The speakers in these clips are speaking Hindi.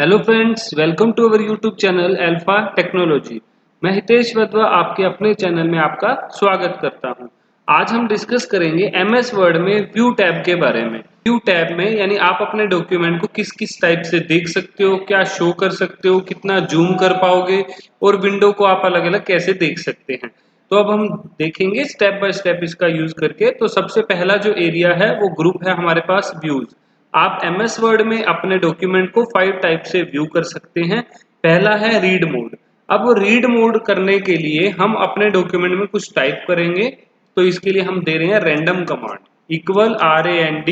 Hello friends, welcome to our YouTube channel Alpha Technology. मैं हितेश वधवा आपके अपने चैनल में आपका स्वागत करता हूं। आज हम डिस्कस करेंगे एमएस वर्ड में व्यू टैब के बारे में। व्यू टैब में यानी आप अपने डॉक्यूमेंट को किस किस टाइप से देख सकते हो, क्या शो कर सकते हो, कितना जूम कर पाओगे और विंडो को आप अलग अलग कैसे देख सकते हैं। तो अब हम देखेंगे स्टेप बाय स्टेप इसका यूज करके। तो सबसे पहला जो एरिया है वो ग्रुप है हमारे पास व्यूज। आप एमएस वर्ड में अपने डॉक्यूमेंट को 5 टाइप से व्यू कर सकते हैं। पहला है रीड मोड। अब रीड मोड करने के लिए हम अपने डॉक्यूमेंट में कुछ टाइप करेंगे। तो इसके लिए हम दे रहे हैं random command equal RAND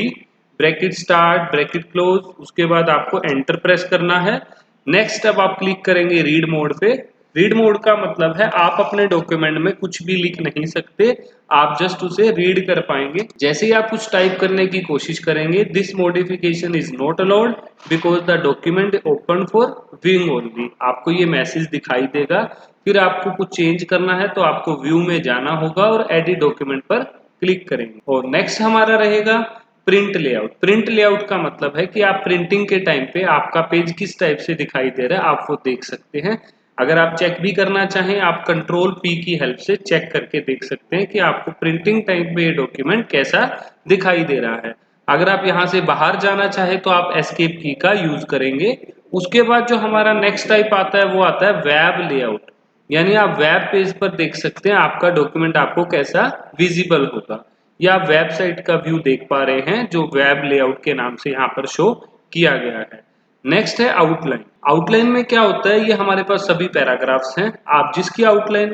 bracket start bracket close. उसके बाद आपको एंटर प्रेस करना है। नेक्स्ट अब आप क्लिक करेंगे रीड मोड पे। रीड मोड का मतलब है आप अपने डॉक्यूमेंट में कुछ भी लिख नहीं सकते, आप जस्ट उसे रीड कर पाएंगे। जैसे ही आप कुछ टाइप करने की कोशिश करेंगे, this modification is not allowed because the document open for viewing only. आपको ये मैसेज दिखाई देगा। फिर आपको कुछ चेंज करना है तो आपको व्यू में जाना होगा और एडिट डॉक्यूमेंट पर क्लिक करेंगे। और नेक्स्ट हमारा रहेगा प्रिंट लेआउट। प्रिंट लेआउट का मतलब है कि आप प्रिंटिंग के टाइम पे आपका पेज किस टाइप से दिखाई दे रहा है आप वो देख सकते हैं। अगर आप चेक भी करना चाहें, आप कंट्रोल P की हेल्प से चेक करके देख सकते हैं कि आपको प्रिंटिंग टाइम पे ये डॉक्यूमेंट कैसा दिखाई दे रहा है। अगर आप यहाँ से बाहर जाना चाहे तो आप एस्केप की का यूज करेंगे। उसके बाद जो हमारा नेक्स्ट टाइप आता है वो आता है वेब लेआउट। यानी आप वेब पेज पर देख सकते हैं आपका डॉक्यूमेंट आपको कैसा विजिबल होगा। या आप वेबसाइट का व्यू देख पा रहे हैं जो वेब लेआउट के नाम से यहाँ पर शो किया गया है। नेक्स्ट है आउटलाइन। आउटलाइन में क्या होता है, ये हमारे पास सभी पैराग्राफ्स हैं। आप जिसकी आउटलाइन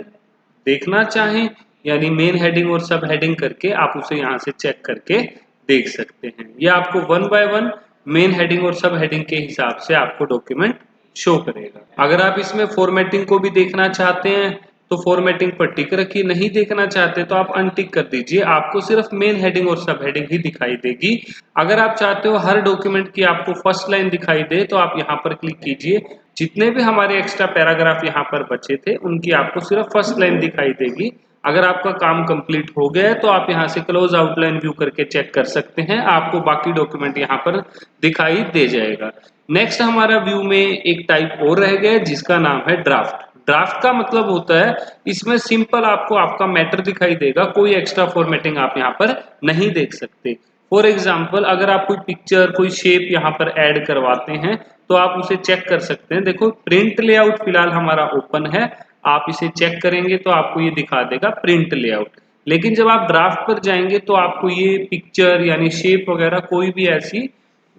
देखना चाहें यानी मेन हेडिंग और सब हेडिंग करके आप उसे यहाँ से चेक करके देख सकते हैं। ये आपको one by one main heading और सब हेडिंग के हिसाब से आपको डॉक्यूमेंट शो करेगा। अगर आप इसमें फॉर्मेटिंग को भी देखना चाहते हैं तो फॉर्मेटिंग पर टिक रखिए, नहीं देखना चाहते तो आप अनटिक कर दीजिए, आपको सिर्फ मेन हेडिंग और सब हेडिंग ही दिखाई देगी। अगर आप चाहते हो हर डॉक्यूमेंट की आपको फर्स्ट लाइन दिखाई दे तो आप यहाँ पर क्लिक कीजिए। जितने भी हमारे एक्स्ट्रा पैराग्राफ यहाँ पर बचे थे उनकी आपको सिर्फ फर्स्ट लाइन दिखाई देगी। अगर आपका काम कंप्लीट हो गया है तो आप यहाँ से क्लोज आउटलाइन व्यू करके चेक कर सकते हैं, आपको बाकी डॉक्यूमेंट यहाँ पर दिखाई दे जाएगा। नेक्स्ट हमारा व्यू में एक टाइप और रह गया जिसका नाम है ड्राफ्ट। ड्राफ्ट का मतलब होता है इसमें सिंपल आपको आपका मैटर दिखाई देगा, कोई एक्स्ट्रा फॉर्मेटिंग आप यहाँ पर नहीं देख सकते। फॉर एग्जाम्पल अगर आप कोई पिक्चर कोई शेप यहाँ पर ऐड करवाते हैं तो आप उसे चेक कर सकते हैं। देखो प्रिंट लेआउट फिलहाल हमारा ओपन है, आप इसे चेक करेंगे तो आपको ये दिखा देगा प्रिंट लेआउट। लेकिन जब आप ड्राफ्ट पर जाएंगे तो आपको ये पिक्चर यानी शेप वगैरह कोई भी ऐसी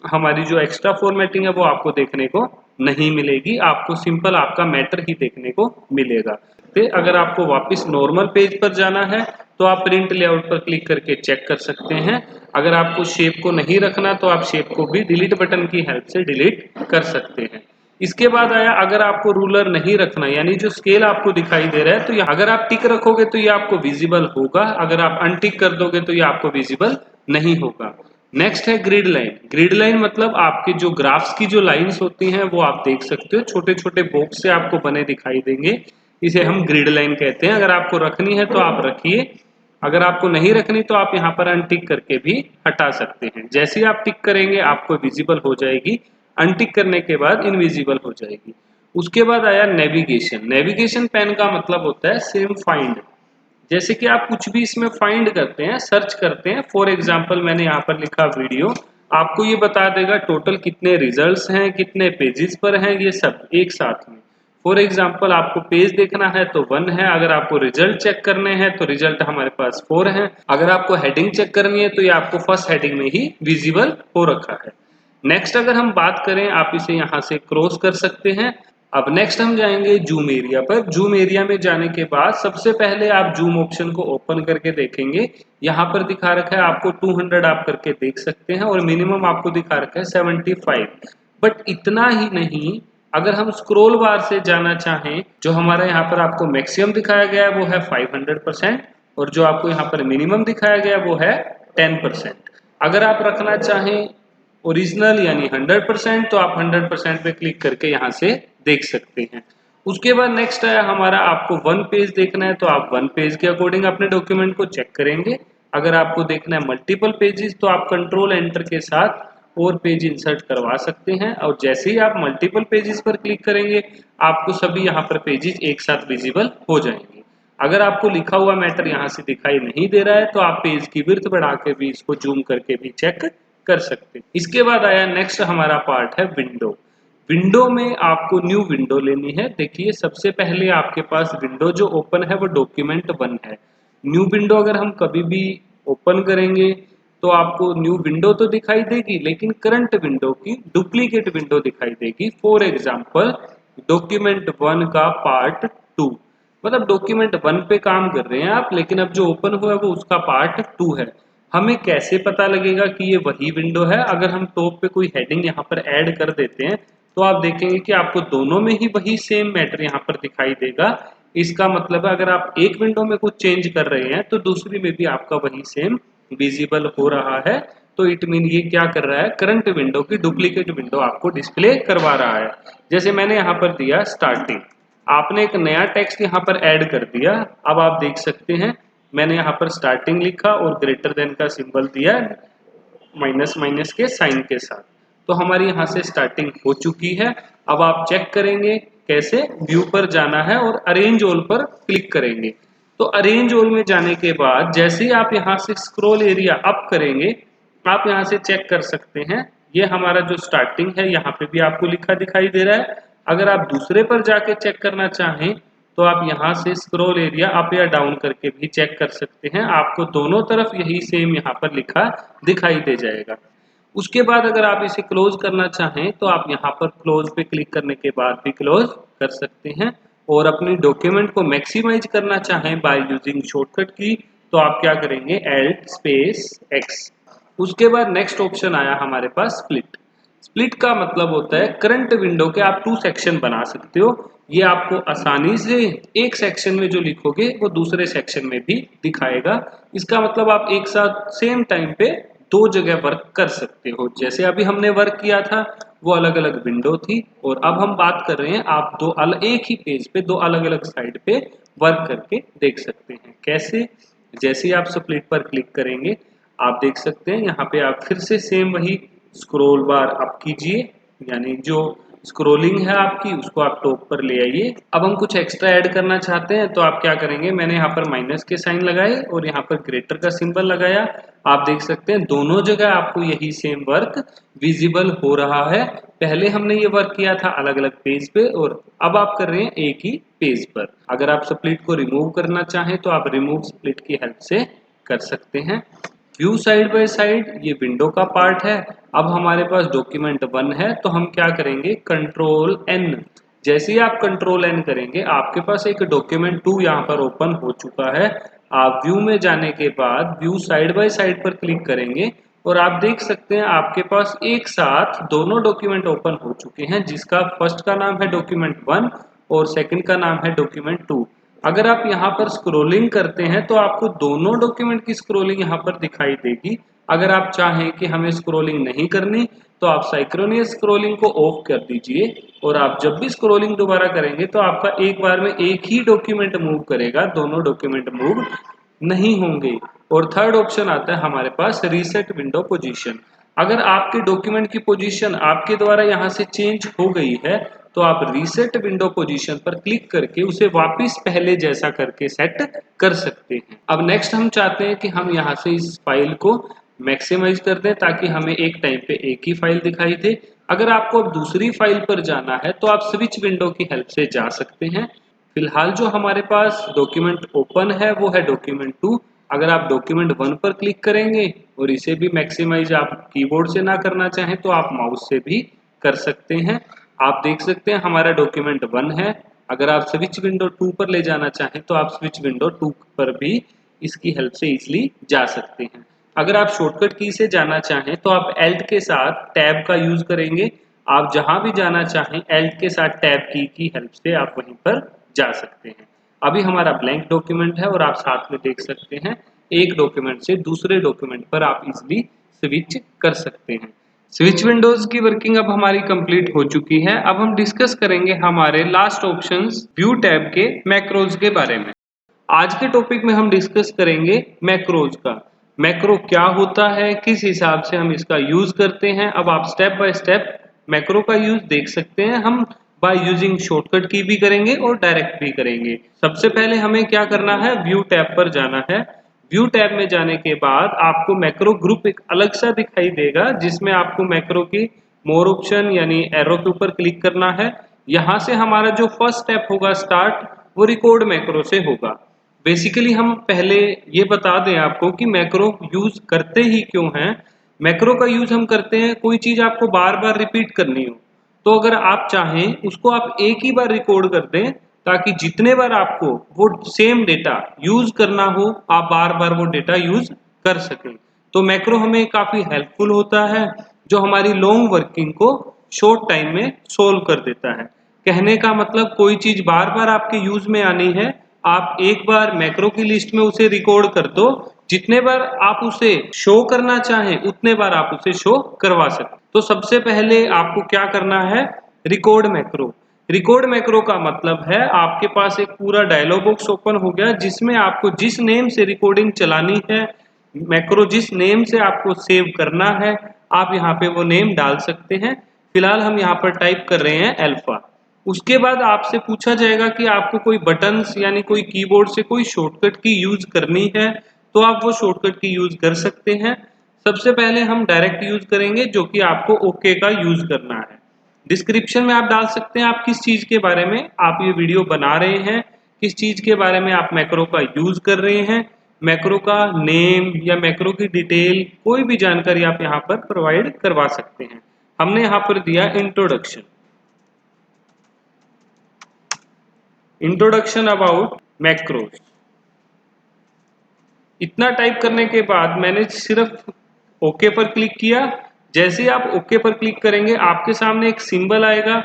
हमारी जो एक्स्ट्रा फॉर्मेटिंग है वो आपको देखने को नहीं मिलेगी, आपको सिंपल आपका मैटर ही देखने को मिलेगा। फिर अगर आपको वापस नॉर्मल पेज पर जाना है तो आप प्रिंट लेआउट पर क्लिक करके चेक कर सकते हैं। अगर आपको शेप को नहीं रखना तो आप शेप को भी डिलीट बटन की हेल्प से डिलीट कर सकते हैं। इसके बाद आया अगर आपको रूलर नहीं रखना यानी जो स्केल आपको दिखाई दे रहा है तो अगर आप टिक रखोगे तो ये आपको विजिबल होगा, अगर आप अनटिक कर दोगे तो ये आपको विजिबल नहीं होगा। नेक्स्ट है ग्रिड लाइन। ग्रिड लाइन मतलब आपके जो ग्राफ्स की जो लाइंस होती हैं वो आप देख सकते हो, छोटे छोटे बॉक्स से आपको बने दिखाई देंगे, इसे हम ग्रिड लाइन कहते हैं। अगर आपको रखनी है तो आप रखिए, अगर आपको नहीं रखनी तो आप यहाँ पर अनटिक करके भी हटा सकते हैं। जैसे ही आप टिक करेंगे आपको विजिबल हो जाएगी, अनटिक करने के बाद इनविजिबल हो जाएगी। उसके बाद आया नेविगेशन। नेविगेशन पेन का मतलब होता है सेम फाइंड। जैसे कि आप कुछ भी इसमें फाइंड करते हैं, सर्च करते हैं। फॉर एग्जांपल मैंने यहाँ पर लिखा वीडियो, आपको ये बता देगा टोटल कितने रिजल्ट्स हैं, कितने पेजेस पर हैं, ये सब एक साथ में। फॉर एग्जांपल आपको पेज देखना है तो 1 है, अगर आपको रिजल्ट चेक करने हैं तो रिजल्ट हमारे पास 4 है, अगर आपको हेडिंग चेक करनी है तो ये आपको फर्स्ट हेडिंग में ही विजिबल हो रखा है। नेक्स्ट अगर हम बात करें, आप इसे यहाँ से क्रॉस कर सकते हैं। अब नेक्स्ट हम जाएंगे जूम एरिया पर। जूम एरिया में जाने के बाद सबसे पहले आप जूम ऑप्शन को ओपन करके देखेंगे, यहाँ पर दिखा रखा है आपको 200 आप करके देख सकते हैं और मिनिमम आपको दिखा रखा है 75। बट इतना ही नहीं, अगर हम स्क्रॉल बार से जाना चाहें, जो हमारा यहाँ पर आपको मैक्सिमम दिखाया गया है वो है 500% और जो आपको यहाँ पर मिनिमम दिखाया गया है वो है 10%। अगर आप रखना चाहें ओरिजिनल यानी 100% तो आप 100% पे क्लिक करके यहाँ से देख सकते हैं। उसके बाद नेक्स्ट आया हमारा, आपको 1 पेज देखना है तो आप 1 पेज के अकॉर्डिंग अपने डॉक्यूमेंट को चेक करेंगे। अगर आपको देखना है मल्टीपल पेजेस तो आप कंट्रोल एंटर के साथ और पेज इंसर्ट करवा सकते हैं। और जैसे ही आप मल्टीपल पेजेस पर क्लिक करेंगे आपको सभी यहाँ पर पेजेस एक साथ विजिबल हो जाएंगे। अगर आपको लिखा हुआ मैटर यहाँ से दिखाई नहीं दे रहा है तो आप पेज की विड्थ बढ़ा के भी इसको जूम करके भी चेक कर सकते हैं। इसके बाद आया नेक्स्ट हमारा पार्ट है विंडो। विंडो में आपको न्यू विंडो लेनी है। देखिए सबसे पहले आपके पास विंडो जो ओपन है वो डॉक्यूमेंट 1 है। न्यू विंडो अगर हम कभी भी ओपन करेंगे तो आपको न्यू विंडो तो दिखाई देगी लेकिन करंट विंडो की डुप्लीकेट विंडो दिखाई देगी। फॉर एग्जांपल डॉक्यूमेंट 1 का पार्ट 2, मतलब डॉक्यूमेंट 1 पे काम कर रहे हैं आप लेकिन अब जो ओपन हुआ है वो उसका पार्ट 2 है। हमें कैसे पता लगेगा कि ये वही विंडो है? अगर हम टॉप पे कोई हेडिंग यहाँ पर ऐड कर देते हैं तो आप देखेंगे कि आपको दोनों में ही वही सेम मैटर यहाँ पर दिखाई देगा। इसका मतलब है अगर आप एक विंडो में कुछ चेंज कर रहे हैं तो दूसरी में भी आपका वही सेम विजिबल हो रहा है। तो इट मीन ये क्या कर रहा है, करंट विंडो की डुप्लीकेट विंडो आपको डिस्प्ले करवा रहा है। जैसे मैंने यहाँ पर दिया स्टार्टिंग, आपने एक नया टेक्स्ट यहाँ पर ऐड कर दिया। अब आप देख सकते हैं मैंने यहाँ पर स्टार्टिंग लिखा और ग्रेटर देन का सिंबल दिया माइनस माइनस के साइन के साथ। तो हमारी यहाँ से स्टार्टिंग हो चुकी है। अब आप चेक करेंगे कैसे, व्यू पर जाना है और अरेंज ऑल पर क्लिक करेंगे। तो अरेंज ऑल में जाने के बाद जैसे ही आप यहाँ से स्क्रॉल एरिया अप करेंगे आप यहाँ से चेक कर सकते हैं ये हमारा जो स्टार्टिंग है यहाँ पे भी आपको लिखा दिखाई दे रहा है। अगर आप दूसरे पर जाके चेक करना चाहें तो आप यहाँ से स्क्रॉल एरिया अप या डाउन करके भी चेक कर सकते हैं। आपको दोनों तरफ यही सेम यहाँ पर लिखा दिखाई दे जाएगा। उसके बाद अगर आप इसे क्लोज करना चाहें तो आप यहाँ पर क्लोज पे क्लिक करने के बाद भी क्लोज कर सकते हैं। और अपनी डॉक्यूमेंट को मैक्सिमाइज करना चाहें बाय यूजिंग शॉर्टकट की तो आप क्या करेंगे, Alt स्पेस X। उसके बाद नेक्स्ट ऑप्शन आया हमारे पास स्प्लिट। स्प्लिट का मतलब होता है करंट विंडो के आप 2 सेक्शन बना सकते हो। ये आपको आसानी से एक सेक्शन में जो लिखोगे वो दूसरे सेक्शन में भी दिखाएगा। इसका मतलब आप एक साथ सेम टाइम पे 2 जगह वर्क कर सकते हो। जैसे अभी हमने वर्क किया था वो अलग अलग विंडो थी और अब हम बात कर रहे हैं आप एक ही पेज पे 2 अलग अलग साइड पे वर्क करके देख सकते हैं। कैसे? जैसे ही आप स्प्लिट पर क्लिक करेंगे आप देख सकते हैं यहाँ पे आप फिर से सेम वही स्क्रॉल बार अप कीजिए, यानी जो स्क्रोलिंग है आपकी उसको आप टॉप पर ले आइए। अब हम कुछ एक्स्ट्रा ऐड करना चाहते हैं तो आप क्या करेंगे, मैंने यहाँ पर माइनस के साइन लगाए और यहाँ पर ग्रेटर का सिंबल लगाया। आप देख सकते हैं दोनों जगह आपको यही सेम वर्क विजिबल हो रहा है। पहले हमने ये वर्क किया था अलग अलग पेज पे और अब आप कर रहे हैं एक ही पेज पर। अगर आप स्प्लिट को रिमूव करना चाहें तो आप रिमूव स्प्लिट की हेल्प से कर सकते हैं। व्यू साइड बाय साइड ये विंडो का पार्ट है। अब हमारे पास डॉक्यूमेंट 1 है तो हम क्या करेंगे, कंट्रोल N। जैसे ही आप कंट्रोल N करेंगे आपके पास एक डॉक्यूमेंट 2 यहाँ पर ओपन हो चुका है। आप व्यू में जाने के बाद व्यू साइड बाय साइड पर क्लिक करेंगे और आप देख सकते हैं आपके पास एक साथ दोनों डॉक्यूमेंट ओपन हो चुके हैं, जिसका फर्स्ट का नाम है डॉक्यूमेंट 1 और सेकंड का नाम है डॉक्यूमेंट 2। अगर आप यहाँ पर स्क्रोलिंग करते हैं तो आपको दोनों डॉक्यूमेंट की स्क्रोलिंग यहाँ पर दिखाई देगी। अगर आप चाहें कि हमें स्क्रोलिंग नहीं करनी तो आप साइक्रोनियस स्क्रोलिंग को ऑफ कर दीजिए और आप जब भी स्क्रोलिंग दोबारा करेंगे तो आपका एक बार में एक ही डॉक्यूमेंट मूव करेगा, दोनों डॉक्यूमेंट मूव नहीं होंगे। और थर्ड ऑप्शन आता है हमारे पास रीसेट विंडो पोजीशन। अगर आपके डॉक्यूमेंट की पोजीशन आपके द्वारा यहाँ से चेंज हो गई है तो आप रीसेट विंडो पोजीशन पर क्लिक करके उसे वापस पहले जैसा करके सेट कर सकते हैं। अब नेक्स्ट हम चाहते हैं कि हम यहाँ से इस फाइल को मैक्सिमाइज कर दें ताकि हमें एक टाइम पे एक ही फाइल दिखाई दे। अगर आपको अब दूसरी फाइल पर जाना है तो आप स्विच विंडो की हेल्प से जा सकते हैं। फिलहाल जो हमारे पास डॉक्यूमेंट ओपन है वो है डॉक्यूमेंट 2। अगर आप डॉक्यूमेंट 1 पर क्लिक करेंगे और इसे भी मैक्सिमाइज आप कीबोर्ड से ना करना चाहें तो आप माउस से भी कर सकते हैं। आप देख सकते हैं हमारा डॉक्यूमेंट 1 है। अगर आप स्विच विंडो 2 पर ले जाना चाहें तो आप स्विच विंडो 2 पर भी इसकी हेल्प से इजीली जा सकते हैं। अगर आप शॉर्टकट की से जाना चाहें तो आप Alt के साथ टैब का यूज करेंगे। आप जहां भी जाना चाहें Alt के साथ टैब की हेल्प से आप वहीं पर जा सकते हैं। अभी हमारा ब्लैंक डॉक्यूमेंट है और आप साथ में देख सकते हैं एक डॉक्यूमेंट से दूसरे डॉक्यूमेंट पर आप इजीली स्विच कर सकते हैं। स्विच विंडोज की वर्किंग अब हमारी कंप्लीट हो चुकी है। अब हम डिस्कस करेंगे हमारे लास्ट ऑप्शंस व्यू टैब के मैक्रोज के बारे में। आज के टॉपिक में हम डिस्कस करेंगे मैक्रोज का। मैक्रो क्या होता है, किस हिसाब से हम इसका यूज करते हैं। अब आप स्टेप बाय स्टेप मैक्रो का यूज देख सकते हैं। हम बाय यूजिंग शॉर्टकट की भी करेंगे और डायरेक्ट भी करेंगे। सबसे पहले हमें क्या करना है, व्यू टैब पर जाना है। व्यू टैब में जाने के बाद आपको मैक्रो ग्रुप एक अलग सा दिखाई देगा, जिसमें आपको मैक्रो की मोर ऑप्शन यानी एरो के ऊपर क्लिक करना है। यहाँ से हमारा जो फर्स्ट स्टेप होगा स्टार्ट, वो रिकॉर्ड मैक्रो से होगा। बेसिकली हम पहले ये बता दें आपको कि मैक्रो यूज करते ही क्यों हैं। मैक्रो का यूज हम करते हैं, कोई चीज आपको बार बार रिपीट करनी हो तो अगर आप चाहें उसको आप एक ही बार रिकॉर्ड कर दें, ताकि जितने बार आपको वो सेम डेटा यूज करना हो आप बार बार वो डेटा यूज कर सकें। तो मैक्रो हमें काफी हेल्पफुल होता है, जो हमारी लॉन्ग वर्किंग को शॉर्ट टाइम में सोल्व कर देता है। कहने का मतलब कोई चीज बार बार आपके यूज में आनी है, आप एक बार मैक्रो की लिस्ट में उसे रिकॉर्ड कर दो, जितने बार आप उसे शो करना चाहें उतने बार आप उसे शो करवा सकते। तो सबसे पहले आपको क्या करना है, रिकॉर्ड मैक्रो। रिकॉर्ड मैक्रो का मतलब है आपके पास एक पूरा डायलॉग बॉक्स ओपन हो गया, जिसमें आपको जिस नेम से रिकॉर्डिंग चलानी है, मैक्रो जिस नेम से आपको सेव करना है, आप यहाँ पे वो नेम डाल सकते हैं। फिलहाल हम यहाँ पर टाइप कर रहे हैं अल्फा। उसके बाद आपसे पूछा जाएगा कि आपको कोई बटन्स यानी कोई कीबोर्ड से कोई शॉर्टकट की यूज करनी है, तो आप वो शॉर्टकट की यूज कर सकते हैं। सबसे पहले हम डायरेक्ट यूज करेंगे, जो कि आपको ओके का यूज करना है। डिस्क्रिप्शन में आप डाल सकते हैं आप किस चीज के बारे में आप ये वीडियो बना रहे हैं, किस चीज के बारे में आप मैक्रो का यूज कर रहे हैं। मैक्रो का नेम या मैक्रो की डिटेल कोई भी जानकारी आप यहाँ पर प्रोवाइड करवा सकते हैं। हमने यहाँ पर दिया इंट्रोडक्शन, इंट्रोडक्शन अबाउट मैक्रोज। इतना टाइप करने के बाद मैंने सिर्फ ओके पर क्लिक किया। जैसे ही आप ओके पर क्लिक करेंगे आपके सामने एक सिंबल आएगा,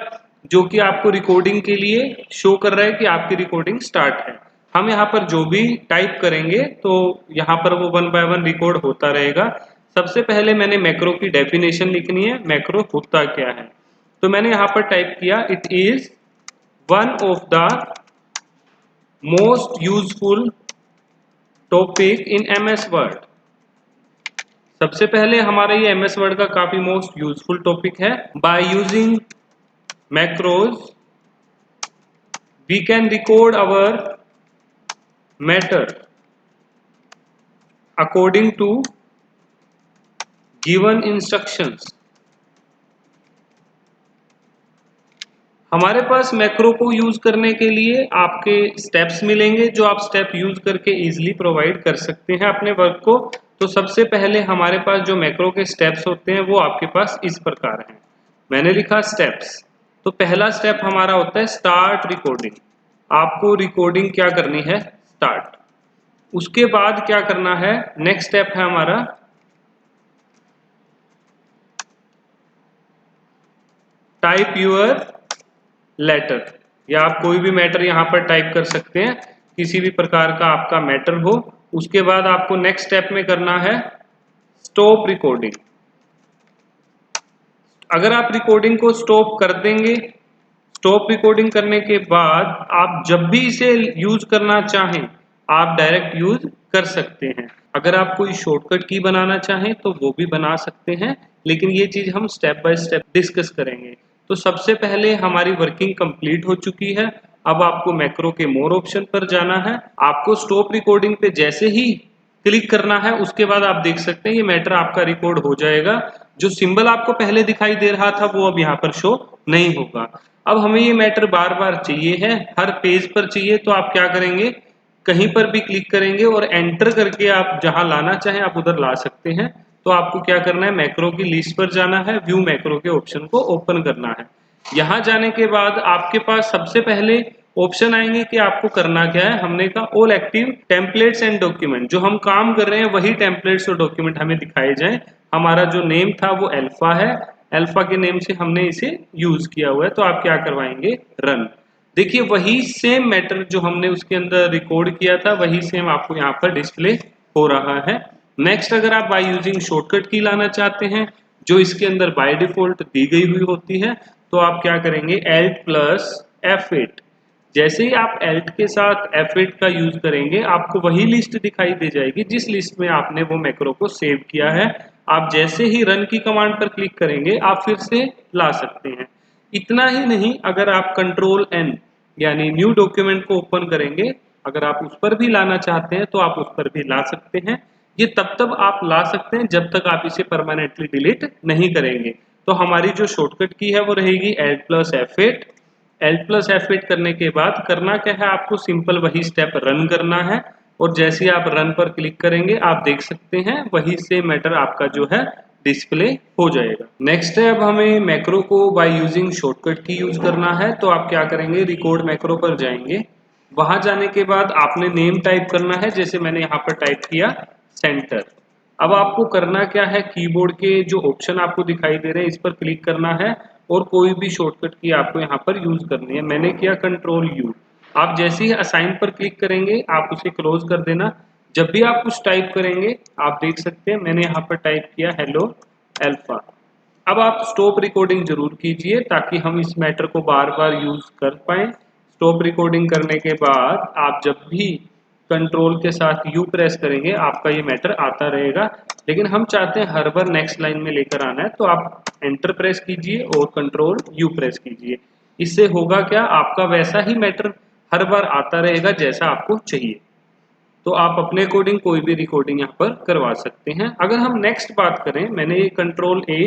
जो कि आपको रिकॉर्डिंग के लिए शो कर रहा है कि आपकी रिकॉर्डिंग स्टार्ट है। हम यहाँ पर जो भी टाइप करेंगे तो यहाँ पर वो वन बाय वन रिकॉर्ड होता रहेगा। सबसे पहले मैंने मैक्रो की डेफिनेशन लिखनी है, मैक्रो होता क्या है। तो मैंने यहाँ पर टाइप किया, it is one of the most useful topic in MS Word. सबसे पहले हमारा ये एमएस वर्ड का काफी मोस्ट यूजफुल टॉपिक है। By using macros we can record our matter according to given instructions. हमारे पास मैक्रो को यूज करने के लिए आपके स्टेप्स मिलेंगे, जो आप स्टेप यूज करके इजीली प्रोवाइड कर सकते हैं अपने वर्क को। तो सबसे पहले हमारे पास जो मैक्रो के स्टेप्स होते हैं वो आपके पास इस प्रकार हैं। मैंने लिखा स्टेप्स। तो पहला स्टेप हमारा होता है स्टार्ट रिकॉर्डिंग। आपको रिकॉर्डिंग क्या करनी है, स्टार्ट। उसके बाद क्या करना है, नेक्स्ट स्टेप है हमारा टाइप यूर लेटर, या आप कोई भी मैटर यहाँ पर टाइप कर सकते हैं, किसी भी प्रकार का आपका मैटर हो। उसके बाद आपको नेक्स्ट स्टेप में करना है स्टॉप रिकॉर्डिंग। अगर आप रिकॉर्डिंग को स्टॉप कर देंगे, स्टॉप रिकॉर्डिंग करने के बाद आप जब भी इसे यूज करना चाहें आप डायरेक्ट यूज कर सकते हैं। अगर आप कोई शॉर्टकट की बनाना चाहें तो वो भी बना सकते हैं, लेकिन ये चीज हम स्टेप बाय स्टेप डिस्कस करेंगे। तो सबसे पहले हमारी वर्किंग कंप्लीट हो चुकी है। अब आपको मैक्रो के मोर ऑप्शन पर जाना है। आपको स्टॉप रिकॉर्डिंग पे जैसे ही क्लिक करना है उसके बाद आप देख सकते हैं ये मैटर आपका रिकॉर्ड हो जाएगा। जो सिंबल आपको पहले दिखाई दे रहा था वो अब यहाँ पर शो नहीं होगा। अब हमें ये मैटर बार बार चाहिए है, हर पेज पर चाहिए, तो आप क्या करेंगे, कहीं पर भी क्लिक करेंगे और एंटर करके आप जहां लाना चाहें आप उधर ला सकते हैं। तो आपको क्या करना है, मैक्रो की लिस्ट पर जाना है, व्यू मैक्रो के ऑप्शन को ओपन करना है। यहां जाने के बाद आपके पास सबसे पहले ऑप्शन आएंगे कि आपको करना क्या है। हमने कहा all active templates and document, जो हम काम कर रहे हैं वही टेम्पलेट्स और डॉक्यूमेंट हमें दिखाए जाएं। हमारा जो नेम था वो अल्फा है, अल्फा के नेम से हमने इसे यूज किया हुआ है। तो आप क्या करवाएंगे, रन। देखिए वही सेम मैटर जो हमने उसके अंदर रिकॉर्ड किया था वही सेम आपको यहाँ पर डिस्प्ले हो रहा है। नेक्स्ट, अगर आप बाय यूजिंग शॉर्टकट की लाना चाहते हैं जो इसके अंदर बाय डिफॉल्ट दी गई हुई होती है, तो आप क्या करेंगे, Alt+F8। जैसे ही आप Alt के साथ F8 का यूज करेंगे आपको वही लिस्ट दिखाई दे जाएगी जिस लिस्ट में आपने वो मैक्रो को सेव किया है। आप जैसे ही रन की कमांड पर क्लिक करेंगे आप फिर से ला सकते हैं। इतना ही नहीं, अगर आप कंट्रोल N यानी न्यू डॉक्यूमेंट को ओपन करेंगे, अगर आप उस पर भी लाना चाहते हैं तो आप उस पर भी ला सकते हैं। ये तब आप ला सकते हैं जब तक आप इसे परमानेंटली डिलीट नहीं करेंगे। तो हमारी जो शॉर्टकट की है वो रहेगी Alt+F8। Alt+F8 करने के बाद करना क्या है, आपको सिंपल वही स्टेप रन करना है और जैसे ही आप रन पर क्लिक करेंगे आप देख सकते हैं वही से मैटर आपका जो है डिस्प्ले हो जाएगा। नेक्स्ट है, अब हमें मैक्रो को बाय यूजिंग शॉर्टकट की यूज करना है। तो आप क्या करेंगे, रिकॉर्ड मैक्रो पर जाएंगे। वहां जाने के बाद आपने नेम टाइप करना है, जैसे मैंने यहाँ पर टाइप किया सेंटर। अब आपको करना क्या है, कीबोर्ड के जो ऑप्शन आपको दिखाई दे रहे हैं इस पर क्लिक करना है और कोई भी शॉर्टकट की आपको यहाँ पर यूज करनी है। मैंने किया कंट्रोल U। आप जैसे ही असाइन पर क्लिक करेंगे आप उसे क्लोज कर देना। जब भी आप कुछ टाइप करेंगे आप देख सकते हैं मैंने यहाँ पर टाइप किया हेलो अल्फा। अब आप स्टॉप रिकॉर्डिंग जरूर कीजिए ताकि हम इस मैटर को बार बार यूज कर पाए। स्टॉप रिकॉर्डिंग करने के बाद आप जब भी कंट्रोल के साथ U प्रेस करेंगे आपका ये मैटर आता रहेगा। लेकिन हम चाहते हैं हर बार नेक्स्ट लाइन में लेकर आना है, तो आप एंटर प्रेस कीजिए और कंट्रोल U प्रेस कीजिए। इससे होगा क्या, आपका वैसा ही मैटर हर बार आता रहेगा जैसा आपको चाहिए। तो आप अपने अकॉर्डिंग कोई भी रिकॉर्डिंग यहाँ पर करवा सकते हैं। अगर हम नेक्स्ट बात करें, मैंने ये कंट्रोल A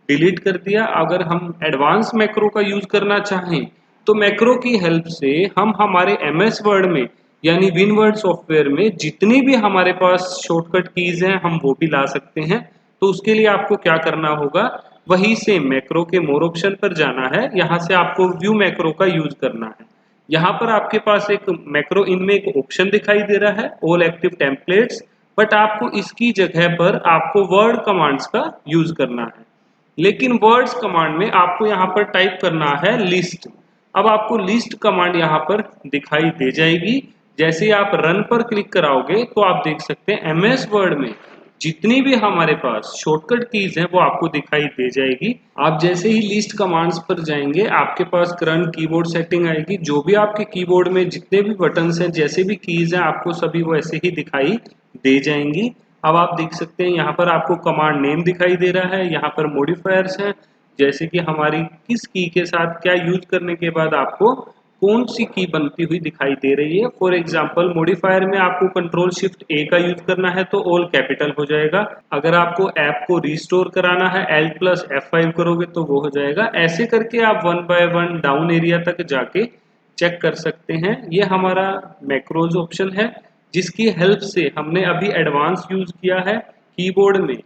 डिलीट कर दिया। अगर हम एडवांस मैक्रो का यूज करना चाहें तो मैक्रो की हेल्प से हम हमारे MS वर्ड में यानी विनवर्ड सॉफ्टवेयर में जितनी भी हमारे पास शॉर्टकट कीज हैं हम वो भी ला सकते हैं। तो उसके लिए आपको क्या करना होगा, वही से मैक्रो के मोर ऑप्शन पर जाना है। यहाँ से आपको व्यू मैक्रो का यूज करना है। यहाँ पर आपके पास एक मैक्रो इनमें एक ऑप्शन दिखाई दे रहा है ऑल एक्टिव टेम्पलेट्स, बट आपको इसकी जगह पर आपको वर्ड कमांड्स का यूज करना है। लेकिन वर्ड्स कमांड में आपको यहाँ पर टाइप करना है लिस्ट। अब आपको लिस्ट कमांड यहाँ पर दिखाई दे जाएगी। जैसे ही आप रन पर क्लिक कराओगे तो आप देख सकते हैं MS वर्ड में जितनी भी हमारे पास शॉर्टकट कीज हैं वो आपको दिखाई दे जाएगी। आप जैसे ही लिस्ट कमांड्स पर जाएंगे आपके पास करंट कीबोर्ड सेटिंग आएगी। जो भी आपके कीबोर्ड में जितने भी बटन्स हैं, जैसे भी कीज हैं, आपको सभी वो ऐसे ही दिखाई दे जाएंगी। अब आप देख सकते हैं यहाँ पर आपको कमांड नेम दिखाई दे रहा है, यहाँ पर मॉडिफायर्स हैं जैसे कि हमारी किस की के साथ क्या यूज करने के बाद आपको कौन सी की बनती हुई दिखाई दे रही है। फॉर एग्जांपल मॉडिफायर में आपको कंट्रोल शिफ्ट A का यूज करना है तो ऑल कैपिटल हो जाएगा। अगर आपको ऐप को रिस्टोर कराना है Alt+F5 करोगे तो वो हो जाएगा। ऐसे करके आप 1 बाय 1 डाउन एरिया तक जाके चेक कर सकते हैं। ये हमारा मैक्रोज ऑप्शन है जिसकी हेल्प से हमने अभी एडवांस यूज किया है कीबोर्ड में,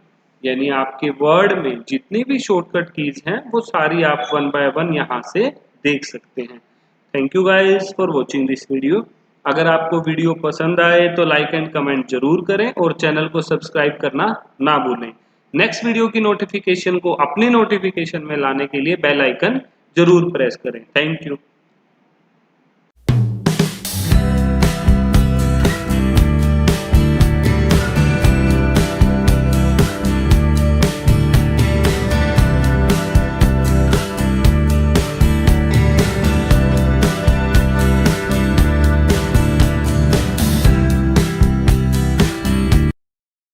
यानी आपके वर्ड में जितनी भी शॉर्टकट कीज हैं वो सारी आप 1 बाय 1 यहाँ से देख सकते हैं। Thank you guys for watching this video. अगर आपको वीडियो पसंद आए तो लाइक एंड कमेंट जरूर करें और चैनल को सब्सक्राइब करना ना भूलें। नेक्स्ट वीडियो की नोटिफिकेशन को अपने नोटिफिकेशन में लाने के लिए बेल आइकन जरूर प्रेस करें। Thank you.